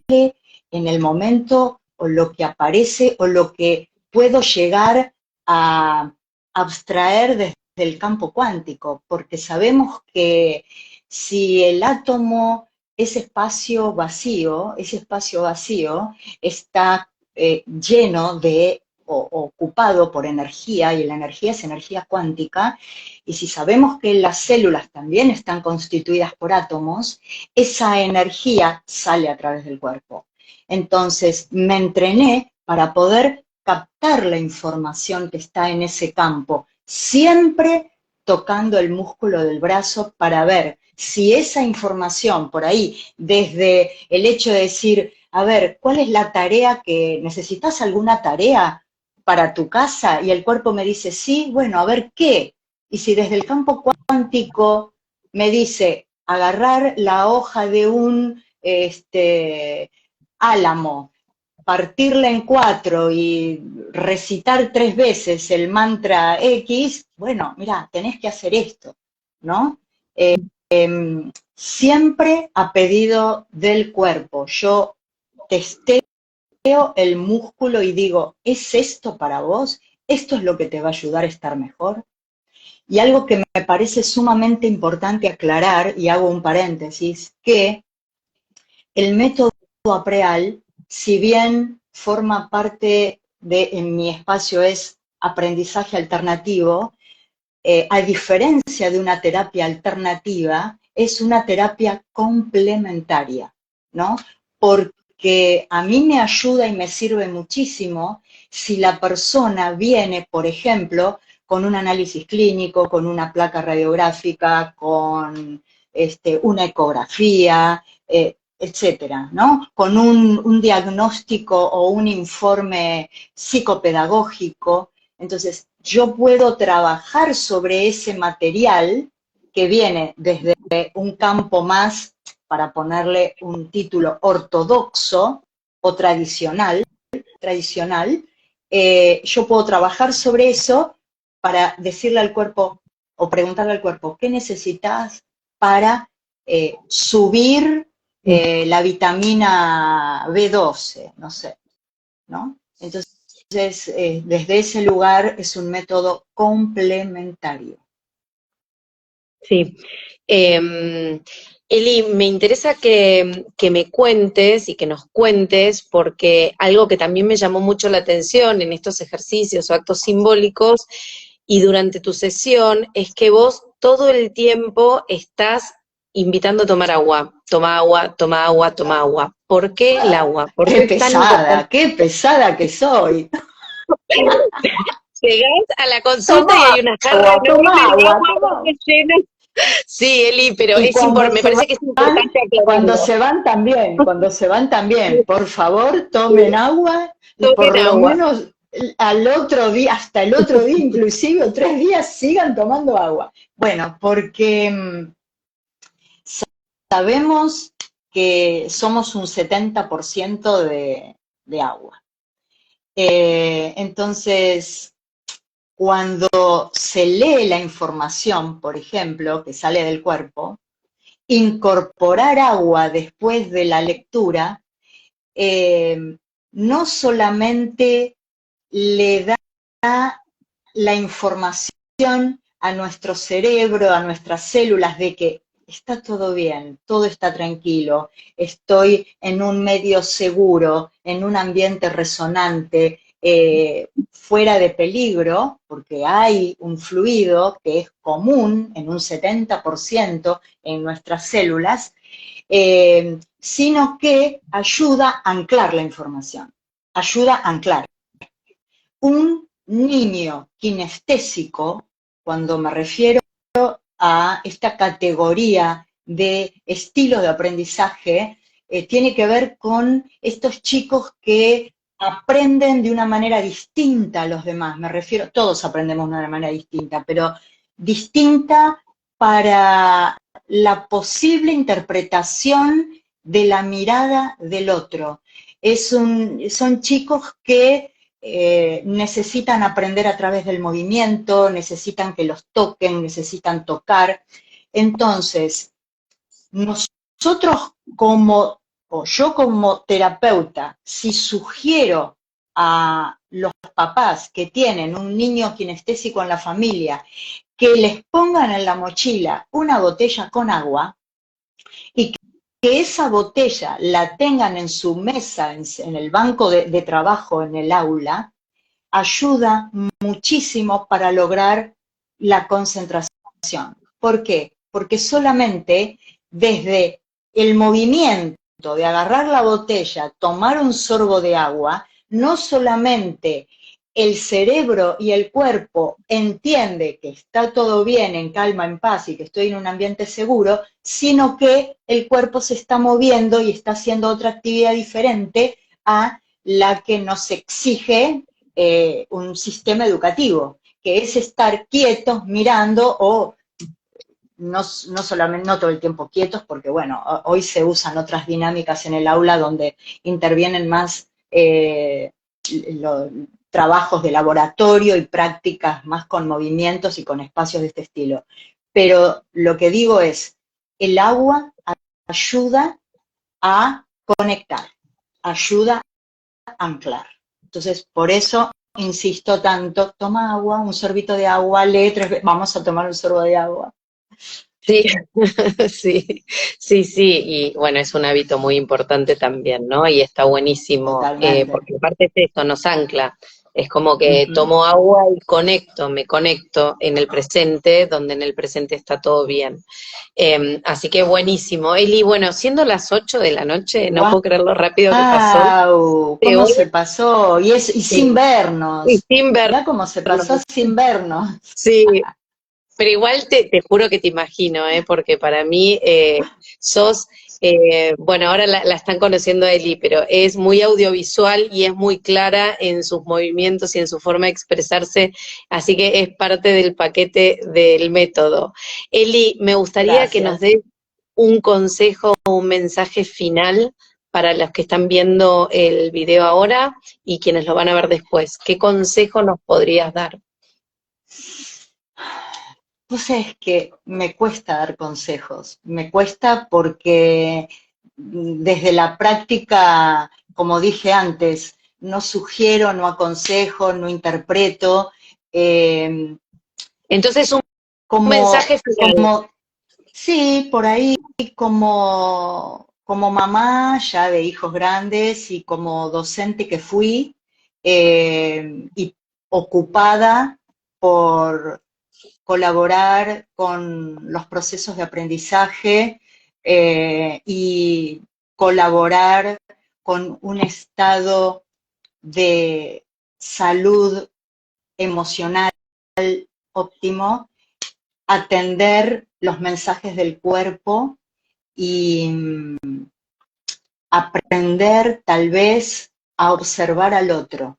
en el momento o lo que aparece o lo que puedo llegar a abstraer desde el campo cuántico, porque sabemos que si el átomo, ese espacio vacío está lleno de o ocupado por energía, y la energía es energía cuántica, y si sabemos que las células también están constituidas por átomos, esa energía sale a través del cuerpo. Entonces me entrené para poder captar la información que está en ese campo, siempre tocando el músculo del brazo para ver si esa información por ahí, desde el hecho de decir, a ver, ¿cuál es la tarea que necesitas? ¿Alguna tarea para tu casa? Y el cuerpo me dice, sí, bueno, a ver qué. Y si desde el campo cuántico me dice, agarrar la hoja de un álamo, partirla en 4 y recitar 3 veces el mantra X, bueno, mira, tenés que hacer esto, ¿no? Siempre a pedido del cuerpo. Yo testeo el músculo y digo, ¿es esto para vos? ¿Esto es lo que te va a ayudar a estar mejor? Y algo que me parece sumamente importante aclarar, y hago un paréntesis, que el método APREAL, si bien forma parte de, en mi espacio es aprendizaje alternativo, a diferencia de una terapia alternativa, es una terapia complementaria, ¿no? Porque a mí me ayuda y me sirve muchísimo si la persona viene, por ejemplo, con un análisis clínico, con una placa radiográfica, con una ecografía, etcétera, ¿no? Con un diagnóstico o un informe psicopedagógico. Entonces, yo puedo trabajar sobre ese material que viene desde un campo más, para ponerle un título, ortodoxo o tradicional, yo puedo trabajar sobre eso para decirle al cuerpo o preguntarle al cuerpo, ¿qué necesitas para subir la vitamina B12? No sé, ¿no? Entonces, desde ese lugar es un método complementario. Sí. Eli, me interesa que me cuentes y que nos cuentes, porque algo que también me llamó mucho la atención en estos ejercicios o actos simbólicos y durante tu sesión es que vos todo el tiempo estás invitando a tomar agua. Toma agua, toma agua, toma agua. ¿Por qué el agua? ¿Por qué es tan importante? Qué pesada que soy. Llegás a la consulta Toma y hay una jarra agua, toma enorme de agua, agua toma más agua. que llena. Sí, Eli, pero Y me parece que es importante cuando aclararlo. se van también, por favor, tomen agua y Tomen por lo agua. menos al otro día, hasta el otro día, inclusive, o 3 días, sigan tomando agua. Bueno, porque sabemos que somos un 70% de agua. Entonces, cuando se lee la información, por ejemplo, que sale del cuerpo, incorporar agua después de la lectura no solamente le da la información a nuestro cerebro, a nuestras células de que está todo bien, todo está tranquilo, estoy en un medio seguro, en un ambiente resonante, fuera de peligro, porque hay un fluido que es común en un 70% en nuestras células, sino que ayuda a anclar la información, ayuda a anclar. Un niño kinestésico, cuando me refiero a esta categoría de estilo de aprendizaje, tiene que ver con estos chicos que aprenden de una manera distinta a los demás. Me refiero, todos aprendemos de una manera distinta, pero distinta para la posible interpretación de la mirada del otro. Son chicos que necesitan aprender a través del movimiento, necesitan que los toquen, necesitan tocar. Entonces, nosotros o yo como terapeuta, si sugiero a los papás que tienen un niño kinestésico en la familia, que les pongan en la mochila una botella con agua y que esa botella la tengan en su mesa, en el banco de trabajo, en el aula, ayuda muchísimo para lograr la concentración. ¿Por qué? Porque solamente desde el movimiento de agarrar la botella, tomar un sorbo de agua, no solamente el cerebro y el cuerpo entiende que está todo bien, en calma, en paz y que estoy en un ambiente seguro, sino que el cuerpo se está moviendo y está haciendo otra actividad diferente a la que nos exige un sistema educativo, que es estar quietos mirando o no solamente, no todo el tiempo quietos, porque bueno, hoy se usan otras dinámicas en el aula donde intervienen más trabajos de laboratorio y prácticas más con movimientos y con espacios de este estilo. Pero lo que digo es, el agua ayuda a conectar, ayuda a anclar. Entonces, por eso insisto tanto, toma agua, un sorbito de agua, lee 3 veces, vamos a tomar un sorbo de agua. Sí, sí, sí, sí, y bueno, es un hábito muy importante también, ¿no? Y está buenísimo, Totalmente. porque aparte es esto, nos ancla, es como que Uh-huh. tomo agua y me conecto en el presente, donde en el presente está todo bien. Así que buenísimo. Eli, bueno, siendo las 8 de la noche, no puedo creer lo rápido que pasó. ¡Wow! De ¿Cómo hoy, se pasó? Y sin sí, y vernos. sin vernos. Mirá cómo se pasó sin vernos. Sí, pero igual te juro que te imagino, porque para mí sos, bueno, ahora la están conociendo a Eli, pero es muy audiovisual y es muy clara en sus movimientos y en su forma de expresarse, así que es parte del paquete del método. Eli, me gustaría que nos Gracias. des un consejo o un mensaje final para los que están viendo el video ahora y quienes lo van a ver después. ¿Qué consejo nos podrías dar? Pues es que me cuesta dar consejos, me cuesta porque desde la práctica, como dije antes, no sugiero, no aconsejo, no interpreto, Entonces, un como, mensaje final. como Sí, por ahí como mamá ya de hijos grandes y como docente que fui, y ocupada por colaborar con los procesos de aprendizaje, y colaborar con un estado de salud emocional óptimo, atender los mensajes del cuerpo y aprender tal vez a observar al otro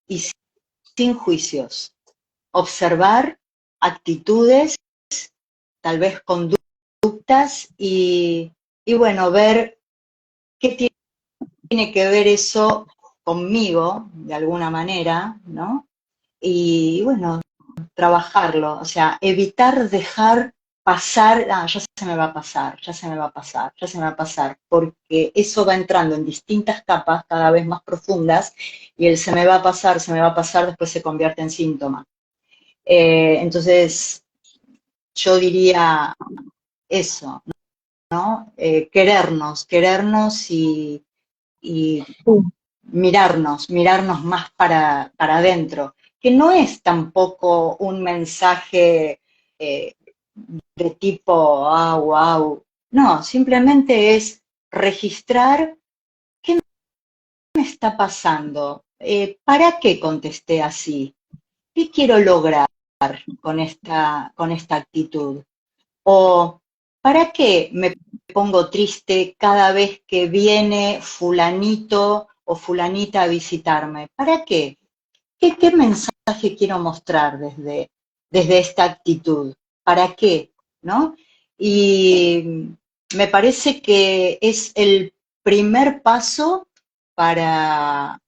y sin juicios. Observar actitudes, tal vez conductas y bueno, ver qué tiene que ver eso conmigo, de alguna manera, ¿no? Y bueno, trabajarlo, o sea, evitar dejar pasar, ya se me va a pasar, ya se me va a pasar, ya se me va a pasar, porque eso va entrando en distintas capas cada vez más profundas y el se me va a pasar, después se convierte en síntoma. Entonces, yo diría eso, ¿no? Querernos y mirarnos más para adentro, que no es tampoco un mensaje eh, de tipo, ah, wow, no, simplemente es registrar qué me está pasando, para qué contesté así, qué quiero lograr con esta actitud, o para qué me pongo triste cada vez que viene fulanito o fulanita a visitarme, ¿para qué? ¿Qué mensaje quiero mostrar desde esta actitud? ¿Para qué? ¿No? Y me parece que es el primer paso para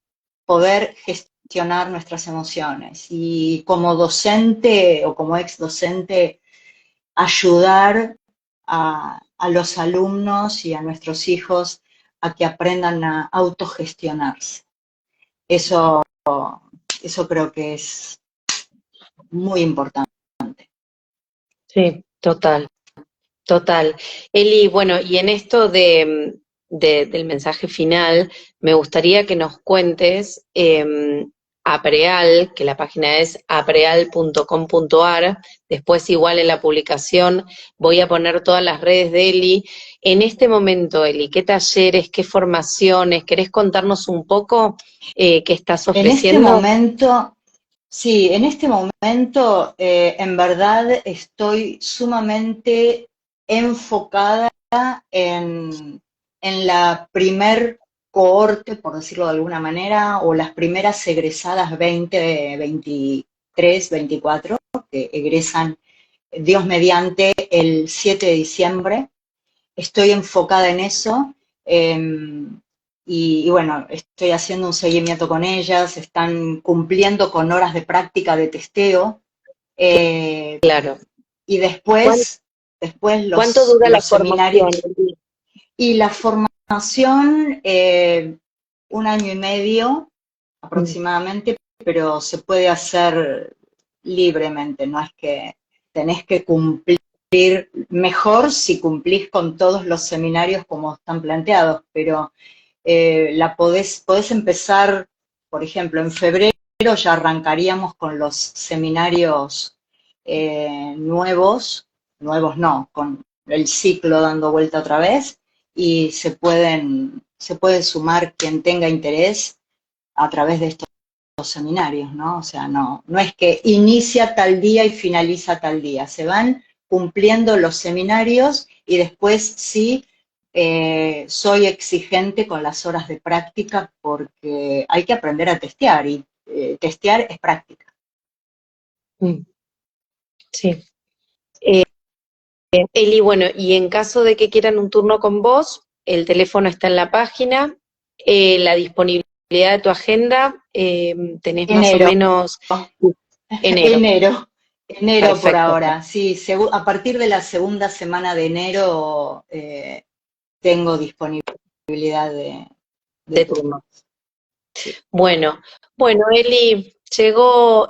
poder gestionar nuestras emociones. Y como docente o como ex docente, ayudar a los alumnos y a nuestros hijos a que aprendan a autogestionarse. Eso, eso creo que es muy importante. Sí, total. Total. Eli, bueno, y en esto del mensaje final, me gustaría que nos cuentes Apreal, que la página es apreal.com.ar, después igual en la publicación voy a poner todas las redes de Eli. En este momento, Eli, ¿qué talleres, qué formaciones? ¿Querés contarnos un poco qué estás En este ofreciendo? momento, sí, en este momento, en verdad estoy sumamente enfocada en la primer cohorte, por decirlo de alguna manera, o las primeras egresadas 2023, 24, que egresan, Dios mediante, el 7 de diciembre. Estoy enfocada en eso, y bueno, estoy haciendo un seguimiento con ellas, están cumpliendo con horas de práctica de testeo, eh, Claro. y ¿Cuán- después ¿Cuánto dura la los seminarios. formación, Eli? Y la formación, 1 año y medio Mm. aproximadamente, pero se puede hacer libremente, no es que tenés que cumplir, mejor si cumplís con todos los seminarios como están planteados, pero podés empezar, por ejemplo, en febrero ya arrancaríamos con los seminarios nuevos no, con el ciclo dando vuelta otra vez, y se puede sumar quien tenga interés a través de estos seminarios, ¿no? O sea, no es que inicia tal día y finaliza tal día, se van cumpliendo los seminarios y después sí, soy exigente con las horas de práctica porque hay que aprender a testear y testear es práctica. Mm. Sí. Eli, bueno, y en caso de que quieran un turno con vos, el teléfono está en la página, la disponibilidad de tu agenda, tenés más o Enero, menos enero. enero, enero por Perfecto, ahora, sí, a partir de la segunda semana de enero, tengo disponibilidad de de turno. turno. Sí. Bueno, bueno, Eli, llegó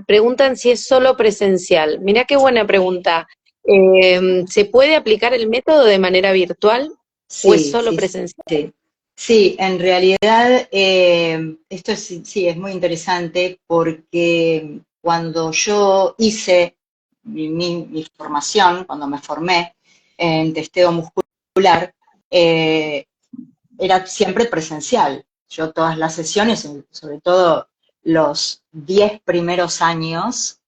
preguntan si es solo presencial. Mirá qué buena pregunta. ¿Se puede aplicar el método de manera virtual o es Sí, solo sí, presencial? sí. Sí, en realidad esto sí es muy interesante porque cuando yo hice mi formación, cuando me formé en testeo muscular, eh, era siempre presencial. Yo todas las sesiones, sobre todo los 10 primeros años,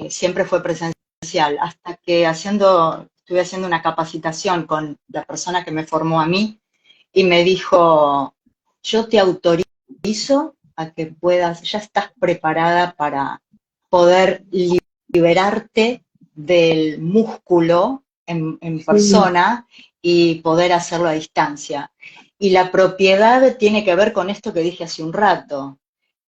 siempre fue presencial, hasta que estuve haciendo una capacitación con la persona que me formó a mí y me dijo, yo te autorizo a que puedas, ya estás preparada para poder liberarte del músculo en Sí. persona y poder hacerlo a distancia. Y la propiedad tiene que ver con esto que dije hace un rato.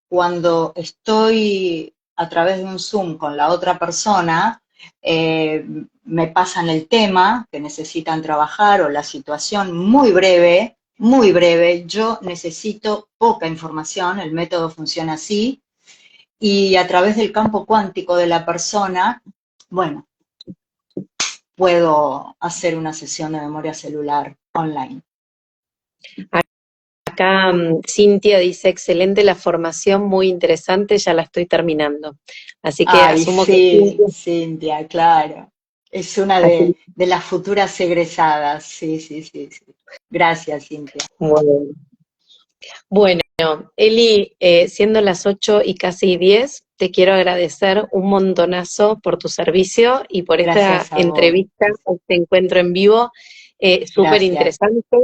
Cuando estoy a través de un Zoom con la otra persona, me pasan el tema que necesitan trabajar o la situación muy breve, yo necesito poca información, el método funciona así, y a través del campo cuántico de la persona, bueno, puedo hacer una sesión de memoria celular online. Acá Cintia dice, excelente la formación, muy interesante, ya la estoy terminando. Así que Ay, asumo que sí, Cintia, Cintia, claro. Es una así, de las futuras egresadas. Sí, sí, sí, sí. Gracias, Cintia. bueno. Bueno, Eli, siendo las 8 y casi 10, te quiero agradecer un montonazo por tu servicio y por esta Gracias a vos. entrevista, este encuentro en vivo, súper Gracias. interesante.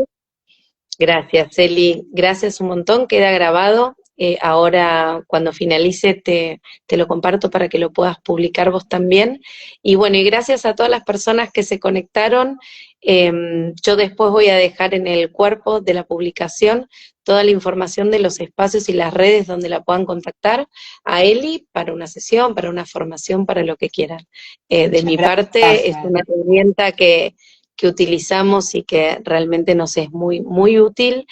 Gracias, Eli. Gracias un montón. Queda grabado. Ahora, cuando finalice, te lo comparto para que lo puedas publicar vos también. Y bueno, y gracias a todas las personas que se conectaron. Yo después voy a dejar en el cuerpo de la publicación toda la información de los espacios y las redes donde la puedan contactar a Eli para una sesión, para una formación, para lo que quieran. De Muchas mi parte, es gracias. una herramienta que utilizamos y que realmente nos es muy, muy útil.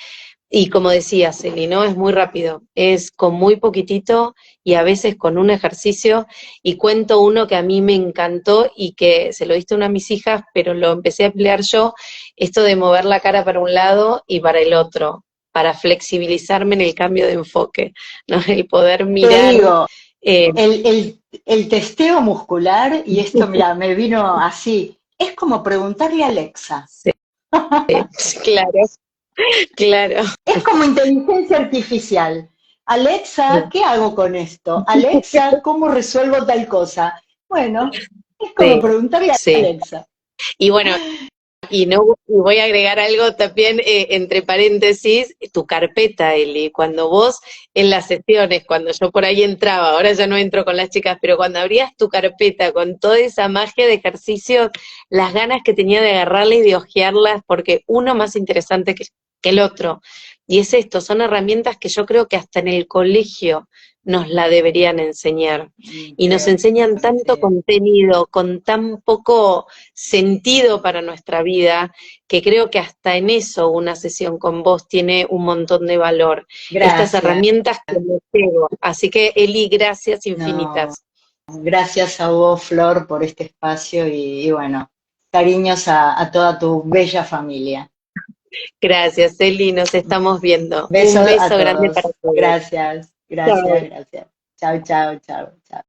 Y como decía Celi, ¿no? Es muy rápido, es con muy poquitito y a veces con un ejercicio. Y cuento uno que a mí me encantó y que se lo diste a una de mis hijas, pero lo empecé a emplear yo, esto de mover la cara para un lado y para el otro, para flexibilizarme en el cambio de enfoque, ¿no? El poder Te mirar. digo, eh, el testeo muscular, y esto, mira, me vino así, es como preguntarle a Alexa. sí, claro, claro. Es como inteligencia artificial. Alexa, ¿qué hago con esto? Alexa, ¿cómo resuelvo tal cosa? Bueno, es como Sí, preguntarle a sí. Alexa. Y bueno, y no, y voy a agregar algo también, entre paréntesis, tu carpeta, Eli. Cuando vos en las sesiones, cuando yo por ahí entraba, ahora ya no entro con las chicas, pero cuando abrías tu carpeta con toda esa magia de ejercicios, las ganas que tenía de agarrarla y de hojearlas, porque uno más interesante que el otro. Y es esto, son herramientas que yo creo que hasta en el colegio nos la deberían enseñar. Y nos Creo enseñan que tanto sí. contenido con tan poco sentido para nuestra vida, que creo que hasta en eso una sesión con vos tiene un montón de valor. Estas Gracias. herramientas que me tengo. Así que, Eli, gracias No, infinitas. gracias a vos, Flor, por este espacio y bueno, cariños a toda tu bella familia. Gracias, Eli, nos estamos viendo. Un Besos a beso grande para todos. todos. Gracias, gracias, Chao. gracias. Chao, chao, chao, chao.